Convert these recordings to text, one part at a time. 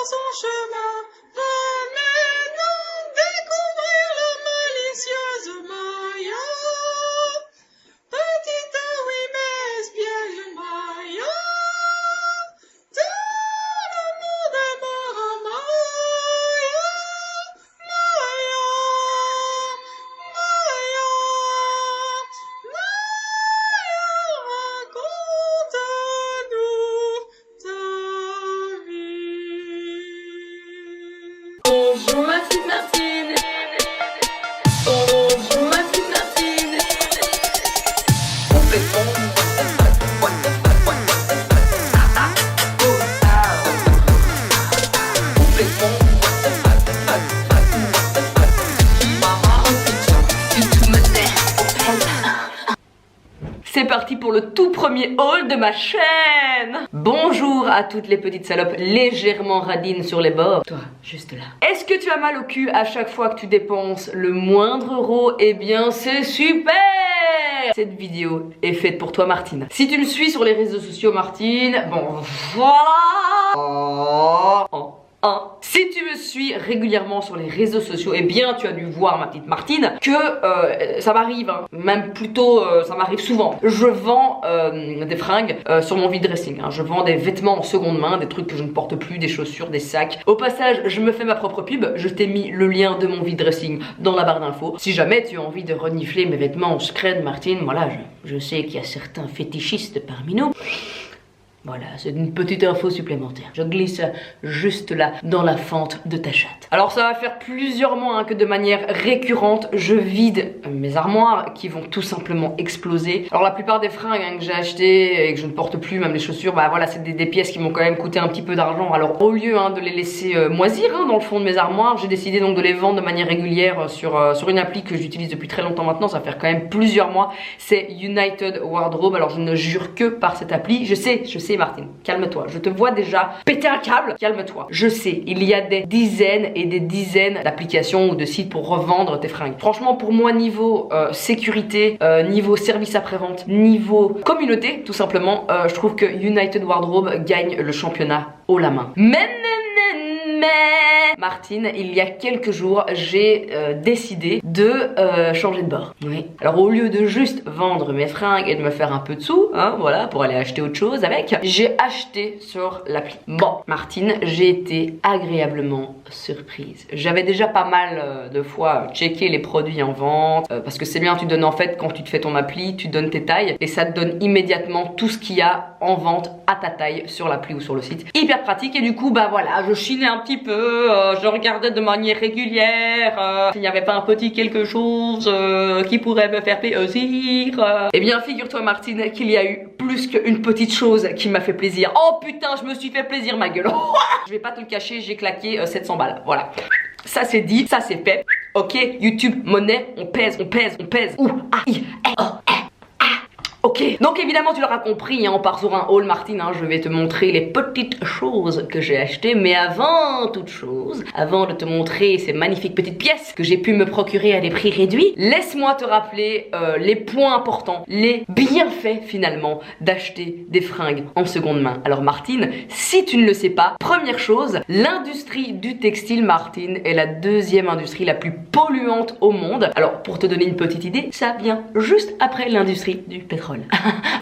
son chemin. Va maintenant découvrir le malicieuse Maya. Petite oui mais espiègle Maya. Tout le monde aimera Maya. Maya. Maya. Maya, raconte-nous ta vie. Bonjour ma petite Martine. Bonjour ma petite Martine. C'est parti pour le tout premier haul de ma chaîne. Bonjour à toutes les petites salopes légèrement radines sur les bords. Toi, juste là. Est-ce que tu as mal au cul à chaque fois que tu dépenses le moindre euro? Eh bien, c'est super. Cette vidéo est faite pour toi, Martine. Si tu me suis sur les réseaux sociaux, Martine, bon, voilà. Si tu me suis régulièrement sur les réseaux sociaux, eh bien tu as dû voir, ma petite Martine, que ça m'arrive, hein, même plutôt ça m'arrive souvent. Je vends des fringues sur mon vide dressing, hein. Je vends des vêtements en seconde main, des trucs que je ne porte plus, des chaussures, des sacs. Au passage, je me fais ma propre pub, je t'ai mis le lien de mon vide dressing dans la barre d'infos. Si jamais tu as envie de renifler mes vêtements en scred, Martine, voilà, je sais qu'il y a certains fétichistes parmi nous. Voilà, c'est une petite info supplémentaire. Je glisse juste là, dans la fente de ta chatte. Alors ça va faire plusieurs mois hein, que de manière récurrente, je vide mes armoires qui vont tout simplement exploser. Alors la plupart des fringues hein, que j'ai achetées et que je ne porte plus, même les chaussures, bah voilà, c'est des pièces qui m'ont quand même coûté un petit peu d'argent. Alors au lieu hein, de les laisser moisir hein, dans le fond de mes armoires, j'ai décidé donc de les vendre de manière régulière sur une appli que j'utilise depuis très longtemps maintenant. Ça va faire quand même plusieurs mois. C'est United Wardrobe. Alors je ne jure que par cette appli. Je sais Martine, calme-toi, je te vois déjà péter un câble, calme-toi. Je sais, il y a des dizaines et des dizaines d'applications ou de sites pour revendre tes fringues. Franchement, pour moi, niveau sécurité, niveau service après-vente, niveau communauté, tout simplement, je trouve que United Wardrobe gagne le championnat haut la main. Mais Martine, il y a quelques jours, j'ai décidé de changer de bord. Oui. Alors au lieu de juste vendre mes fringues et de me faire un peu de sous, hein, voilà, pour aller acheter autre chose avec, j'ai acheté sur l'appli. Bon, Martine, j'ai été agréablement surprise. J'avais déjà pas mal de fois checké les produits en vente, parce que c'est bien, tu donnes en fait, quand tu te fais ton appli, tu donnes tes tailles et ça te donne immédiatement tout ce qu'il y a en vente à ta taille sur l'appli ou sur le site. Hyper pratique et du coup, bah voilà, je chinais un petit peu, je regardais de manière régulière s'il n'y avait pas un petit quelque chose qui pourrait me faire plaisir. Eh bien, figure-toi, Martine, qu'il y a eu plus qu'une petite chose qui m'a fait plaisir. Oh putain, je me suis fait plaisir, ma gueule. Je vais pas te le cacher, j'ai claqué 700 balles. Voilà. Ça c'est dit, ça c'est fait. Ok, YouTube, monnaie, on pèse. Ouh, ok, donc évidemment tu l'auras compris, hein, on part sur un haul, Martine, hein, je vais te montrer les petites choses que j'ai achetées, mais avant toute chose, avant de te montrer ces magnifiques petites pièces que j'ai pu me procurer à des prix réduits, laisse-moi te rappeler les points importants, les bienfaits finalement d'acheter des fringues en seconde main. Alors Martine, si tu ne le sais pas, première chose, l'industrie du textile, Martine, est la deuxième industrie la plus polluante au monde. Alors pour te donner une petite idée, ça vient juste après l'industrie du pétrole.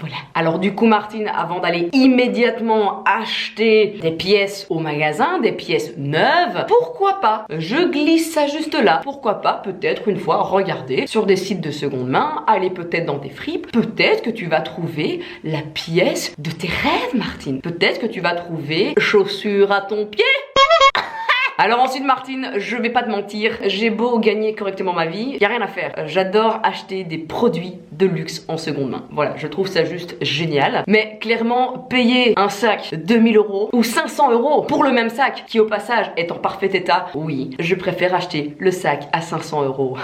Voilà. Alors du coup, Martine, avant d'aller immédiatement acheter des pièces au magasin, des pièces neuves, pourquoi pas, je glisse ça juste là, pourquoi pas peut-être une fois regarder sur des sites de seconde main, aller peut-être dans tes fripes, peut-être que tu vas trouver la pièce de tes rêves, Martine. Peut-être que tu vas trouver chaussures à ton pied. Alors ensuite, Martine, je vais pas te mentir, j'ai beau gagner correctement ma vie, y a rien à faire. J'adore acheter des produits de luxe en seconde main. Voilà, je trouve ça juste génial. Mais clairement, payer un sac 2000 € ou 500 € pour le même sac qui au passage est en parfait état, oui, je préfère acheter le sac à 500 €.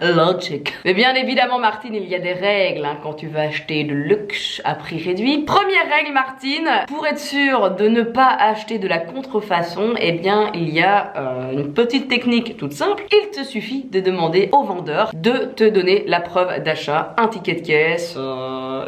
Logic. Mais bien évidemment, Martine, il y a des règles hein, quand tu vas acheter de luxe à prix réduit. Première règle, Martine, pour être sûr de ne pas acheter de la contrefaçon, eh bien il y a voilà une petite technique toute simple. Il te suffit de demander au vendeur de te donner la preuve d'achat, un ticket de caisse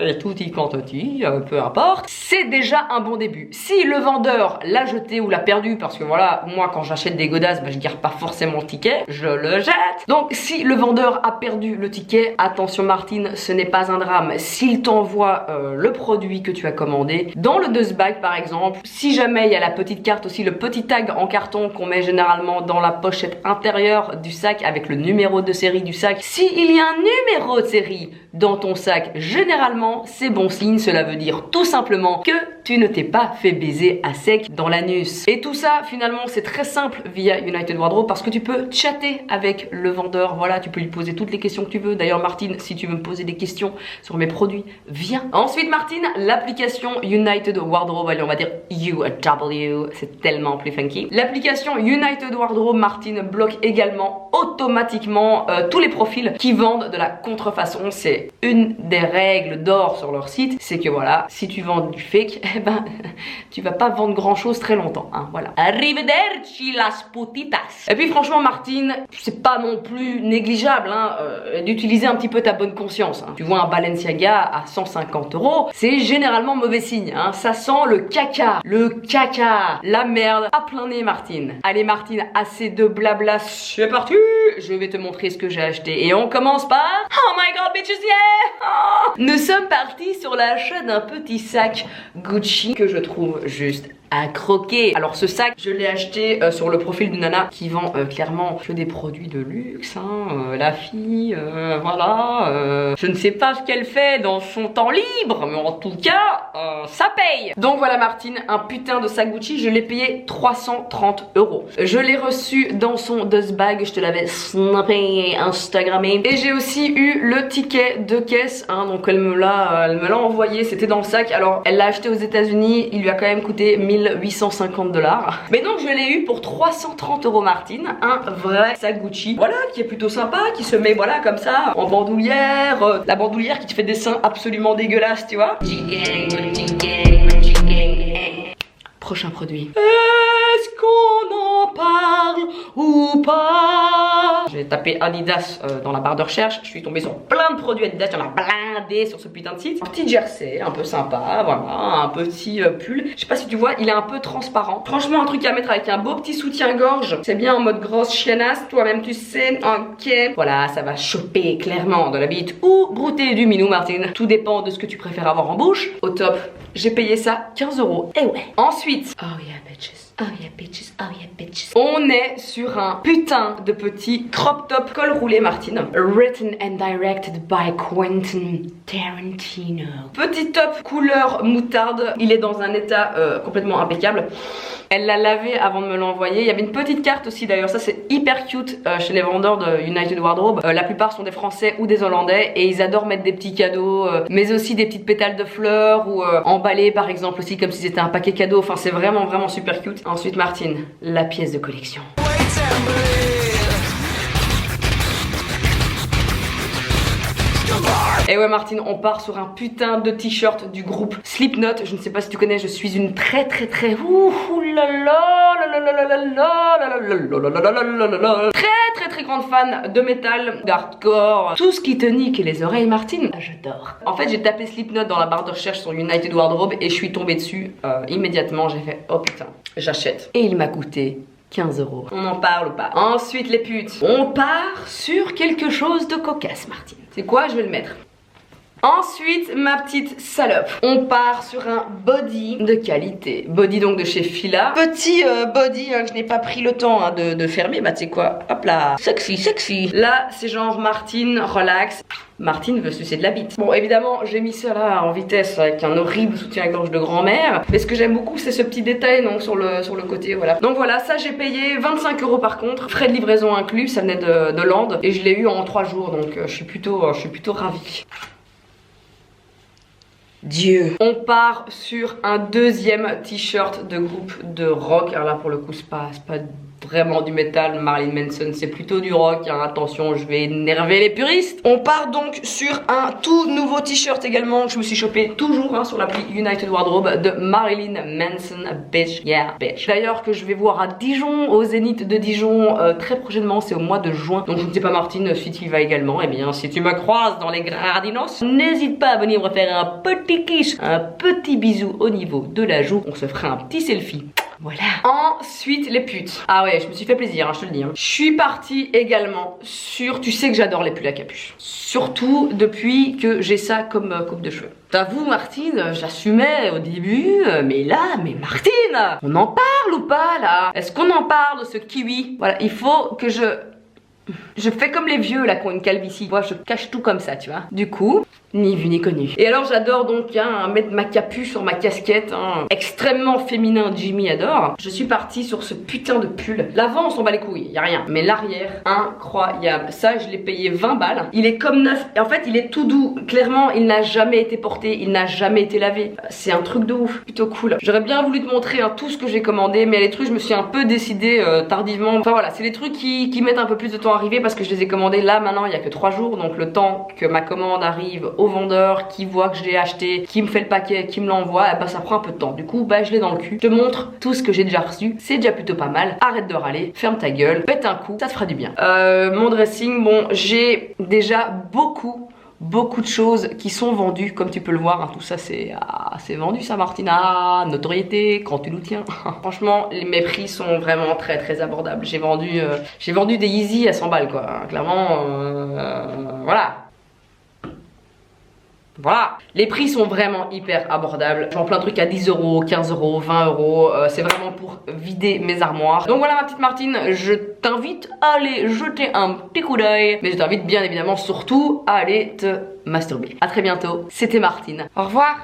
et tout y quantity, peu importe. C'est déjà un bon début. Si le vendeur l'a jeté ou l'a perdu, parce que voilà, moi quand j'achète des godasses, je garde pas forcément le ticket, je le jette. Donc si le vendeur a perdu le ticket, attention Martine, ce n'est pas un drame. S'il t'envoie le produit que tu as commandé, dans le dust bag par exemple, si jamais il y a la petite carte aussi, le petit tag en carton qu'on met généralement dans la pochette intérieure du sac avec le numéro de série du sac, s'il y a un numéro de série dans ton sac, généralement c'est bon signe, cela veut dire tout simplement que tu ne t'es pas fait baiser à sec dans l'anus. Et tout ça finalement c'est très simple via United Wardrobe parce que tu peux chatter avec le vendeur, voilà, tu peux lui poser toutes les questions que tu veux. D'ailleurs Martine, si tu veux me poser des questions sur mes produits, viens. Ensuite Martine, l'application United Wardrobe, allez on va dire UW, c'est tellement plus funky. L'application United Wardrobe Martine bloque également automatiquement tous les profils qui vendent de la contrefaçon. C'est une des règles d'or sur leur site, c'est que voilà, si tu vends du fake, eh ben tu vas pas vendre grand chose très longtemps, hein, voilà. Arrivederci las putitas. Et puis franchement Martine, c'est pas non plus négligeable hein, d'utiliser un petit peu ta bonne conscience. Hein. Tu vois un Balenciaga à 150 €, c'est généralement mauvais signe. Hein. Ça sent le caca, la merde à plein nez Martine. Allez Martine, assez de blabla, c'est parti. Je vais te montrer ce que j'ai acheté et on commence par oh my god bitches yeah. Oh. Nous sommes partis sur l'achat d'un petit sac Gucci que je trouve juste à croquer. Alors ce sac, je l'ai acheté sur le profil d'une nana qui vend clairement que des produits de luxe, hein, la fille, voilà. Je ne sais pas ce qu'elle fait dans son temps libre, mais en tout cas, ça paye. Donc voilà Martine, un putain de sac Gucci, je l'ai payé 330 €. Je l'ai reçu dans son dust bag, je te l'avais snappé, instagrammé. Et j'ai aussi eu le ticket de caisse, hein, donc elle me l'a envoyé, c'était dans le sac. Alors elle l'a acheté aux États-Unis, il lui a quand même coûté 1850 $. Mais donc je l'ai eu pour 330 € Martine, un vrai sac Gucci, voilà, qui est plutôt sympa, qui se met voilà comme ça en bandoulière, la bandoulière qui te fait des seins absolument dégueulasses, tu vois. Prochain produit. Est-ce qu'on en parle ou pas? J'ai tapé Adidas dans la barre de recherche, je suis tombée sur plein de produits Adidas, j'en ai blindé sur ce putain de site. Un petit jersey, un peu sympa, voilà, un petit pull. Je sais pas si tu vois, il est un peu transparent. Franchement, un truc à mettre avec un beau petit soutien-gorge. C'est bien en mode grosse chiennasse, toi-même tu sais, ok. Voilà, ça va choper clairement de la bite ou brouter du minou, Martine. Tout dépend de ce que tu préfères avoir en bouche. Au top, j'ai payé ça 15 €. Et ouais. Ensuite, oh yeah bitches. Oh yeah bitches, oh yeah bitches. On est sur un putain de petit crop top col roulé Martine. Written and directed by Quentin Tarantino. Petit top couleur moutarde. Il est dans un état complètement impeccable. Elle l'a lavé avant de me l'envoyer. Il y avait une petite carte aussi d'ailleurs, ça c'est hyper cute chez les vendeurs de United Wardrobe. La plupart sont des Français ou des Hollandais et ils adorent mettre des petits cadeaux, mais aussi des petites pétales de fleurs ou emballés par exemple aussi comme si c'était un paquet cadeau. Enfin c'est vraiment super cute. Ensuite Martine, la pièce de collection. Et ouais Martine, on part sur un putain de t-shirt du groupe Slipknot. Je ne sais pas si tu connais, je suis une très grande fan de métal, d'hardcore, tout ce qui te nique les oreilles Martine, j'adore. En fait j'ai tapé Slipknot dans la barre de recherche sur United Wardrobe et je suis tombée dessus immédiatement, j'ai fait oh putain, j'achète. Et il m'a coûté 15 €. On en parle ou pas? Ensuite les putes, on part sur quelque chose de cocasse Martine. C'est quoi? Je vais le mettre. Ensuite, ma petite salope, on part sur un body de qualité. Body donc de chez Fila. Petit body hein, que je n'ai pas pris le temps hein, de fermer. Bah tu sais quoi, hop là, sexy. Là, c'est genre Martine, relax. Martine veut sucer de la bite. Bon, évidemment, j'ai mis ça là en vitesse avec un horrible soutien-gorge de grand-mère. Mais ce que j'aime beaucoup, c'est ce petit détail donc, sur le côté, voilà. Donc voilà, ça j'ai payé 25 € par contre. Frais de livraison inclus, ça venait de Londres. Et je l'ai eu en 3 jours, donc je suis plutôt ravie. Dieu. On part sur un deuxième t-shirt de groupe de rock. Alors là pour le coup c'est pas vraiment du métal. Marilyn Manson, c'est plutôt du rock, hein. Attention, je vais énerver les puristes. On part donc sur un tout nouveau t-shirt également que je me suis chopé toujours, hein, sur l'appli United Wardrobe de Marilyn Manson. Bitch, yeah, bitch. D'ailleurs, que je vais voir à Dijon, au Zénith de Dijon, très prochainement, c'est au mois de juin. Donc je ne sais pas, Martine, si tu y vas également, eh bien si tu me croises dans les Gradinos, n'hésite pas à venir me faire un petit kiss, un petit bisou au niveau de la joue. On se fera un petit selfie. Voilà. Ensuite, les putes. Ah ouais, je me suis fait plaisir, hein, je te le dis. Hein. Je suis partie également sur... Tu sais que j'adore les pulls à capuche. Surtout depuis que j'ai ça comme coupe de cheveux. T'avoue, Martine, j'assumais au début, mais là, mais Martine, on en parle ou pas là? Est-ce qu'on en parle de ce kiwi? Voilà, il faut que je fais comme les vieux là qui ont une calvitie. Moi, je cache tout comme ça, tu vois. Du coup, ni vu ni connu. Et alors j'adore donc mettre ma capuche sur ma casquette, hein, extrêmement féminin, Jimmy adore. Je suis partie sur ce putain de pull. L'avant on s'en bat les couilles, y a rien. Mais l'arrière, incroyable. Ça je l'ai payé 20 balles. Il est comme neuf. Et en fait il est tout doux. Clairement il n'a jamais été porté, il n'a jamais été lavé. C'est un truc de ouf, plutôt cool. J'aurais bien voulu te montrer tout ce que j'ai commandé, mais les trucs je me suis un peu décidée tardivement. Enfin voilà, c'est des trucs qui mettent un peu plus de temps à arriver parce que je les ai commandés là maintenant il y a que 3 jours. Donc le temps que ma commande arrive au vendeur, qui voit que je l'ai acheté, qui me fait le paquet, qui me l'envoie, et bah ça prend un peu de temps. Du coup bah je l'ai dans le cul. Je te montre tout ce que j'ai déjà reçu. C'est déjà plutôt pas mal. Arrête de râler, ferme ta gueule, pète un coup, ça te fera du bien. Mon dressing, bon j'ai déjà beaucoup de choses qui sont vendues, comme tu peux le voir, hein, tout ça c'est vendu ça Martina, notoriété, quand tu nous tiens. Franchement mes prix sont vraiment très abordables. J'ai vendu des Yeezy à 100 balles quoi, hein, clairement voilà. Voilà, les prix sont vraiment hyper abordables. Je vends plein de trucs à 10 euros, 15 euros, 20 euros. C'est vraiment pour vider mes armoires. Donc voilà ma petite Martine, je t'invite à aller jeter un petit coup d'œil. Mais je t'invite bien évidemment surtout à aller te masturber. A très bientôt, c'était Martine. Au revoir.